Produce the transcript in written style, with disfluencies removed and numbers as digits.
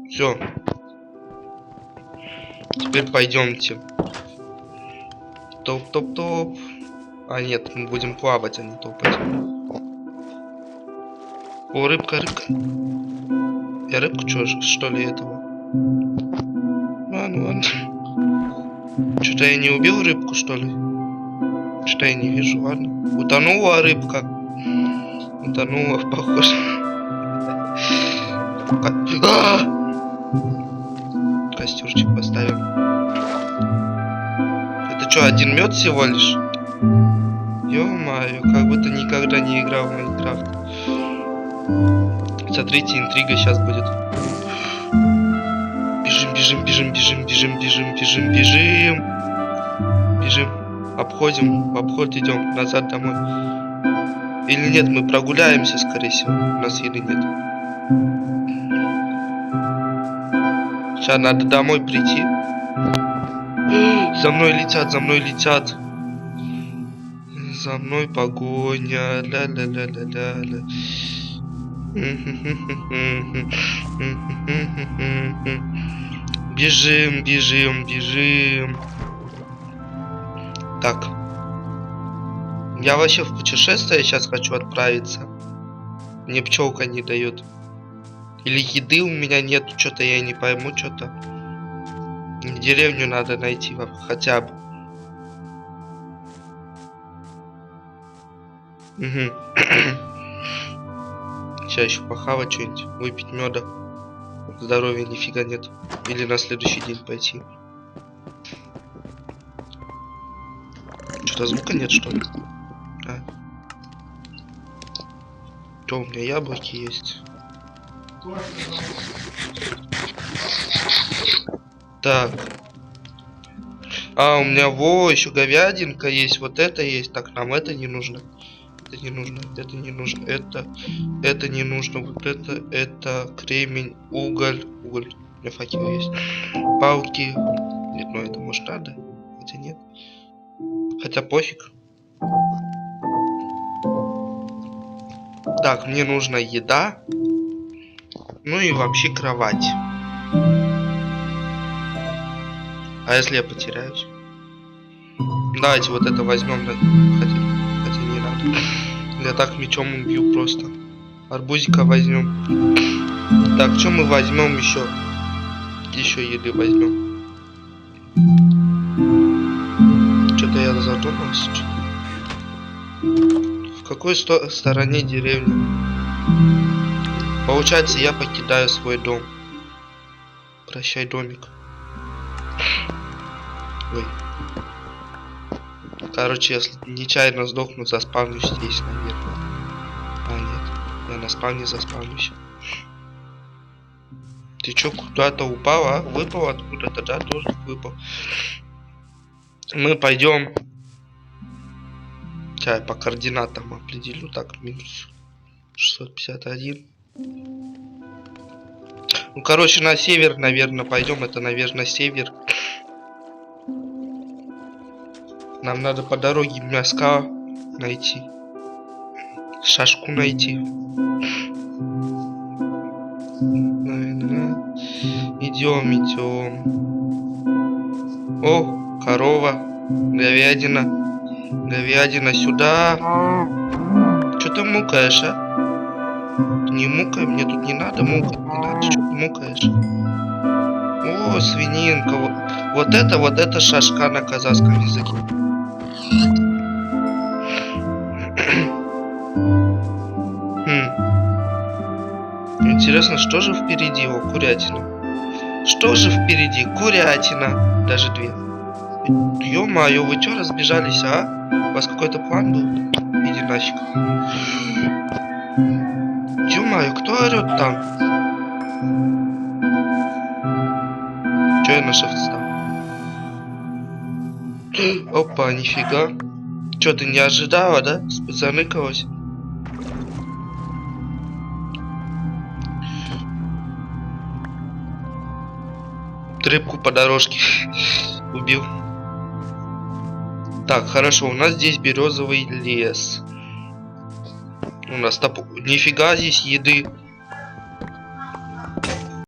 Все. Теперь пойдемте. Топ-топ-топ. А нет, мы будем плавать, а не топать. О, рыбка, рыбка. Я рыбку что ли этого? Ладно, ладно. Что-то я не убил рыбку, что ли? Что-то я не вижу, ладно. Утонула рыбка. Утонула, похоже. Костюрчик поставим. Это что, один мед всего лишь? Ё-моё, как будто никогда не играл в Майнкрафт. Смотрите, интрига сейчас будет. Бежим, бежим, бежим, бежим, бежим, бежим, бежим, бежим. Бежим. Обходим, в обход идем, назад домой. Или нет, мы прогуляемся, скорее всего. У нас еды нет. Сейчас надо домой прийти. За мной летят, за мной летят. За мной погоня. Ля-ля-ля-ля-ля-ля. Бежим, бежим, бежим. Так. Я вообще в путешествие сейчас хочу отправиться. Мне пчелка не дает. Или еды у меня нет, что-то я не пойму, что-то. Деревню надо найти хотя бы. Угу. Сейчас еще похавать что-нибудь, выпить меда. Здоровья нифига нет. Или на следующий день пойти. Что-то звука нет, что ли? А. То у меня яблоки есть. Так. А, у меня еще говядинка есть. Вот это есть. Так, нам это не нужно. Это не нужно. Это не нужно. Это не нужно. Вот это кремень, уголь. Уголь. У меня факел есть. Палки. Нет, ну это может надо. Хотя нет. Хотя пофиг. Так, мне нужна еда. Ну и вообще кровать. А если я потеряюсь? Давайте вот это возьмем. Хотя не надо. Я так мечом убью просто. Арбузика возьмем. Так, что мы возьмем еще? Еще еды возьмем. Что-то я задумался. В какой стороне деревни? Получается, я покидаю свой дом. Прощай, домик. Ой. Короче, если нечаянно сдохну, заспавнюсь здесь, наверное. А, нет. Я на спавне заспавнюсь. Ты чё, куда-то упал, а? Выпал откуда-то, да? Тоже выпал. Мы пойдем. Сейчас я по координатам определю. Так, минус 651. Ну, короче, на север, наверное, пойдем. Это, наверное, север. Нам надо по дороге мяска найти. Шашку найти. Идем, идем. О, корова. Говядина. Говядина сюда. Что ты мукаешь, а? Не мукай, мне тут не надо мукать. Не надо, что ты мукаешь. О, свининка. Вот это шашка на казахском языке. Интересно, что же впереди? О, курятина. Что же впереди? Курятина. Даже две. Ё-моё, вы чё разбежались, а? У вас какой-то план был? Иди нафиг. Ё-моё, кто орёт там? Чё я на shift стал? Опа, нифига. Чё, ты не ожидала, да? Заныкалась? Рыбку по дорожке убил. Так, хорошо, у нас здесь березовый лес. У нас нифига здесь еды.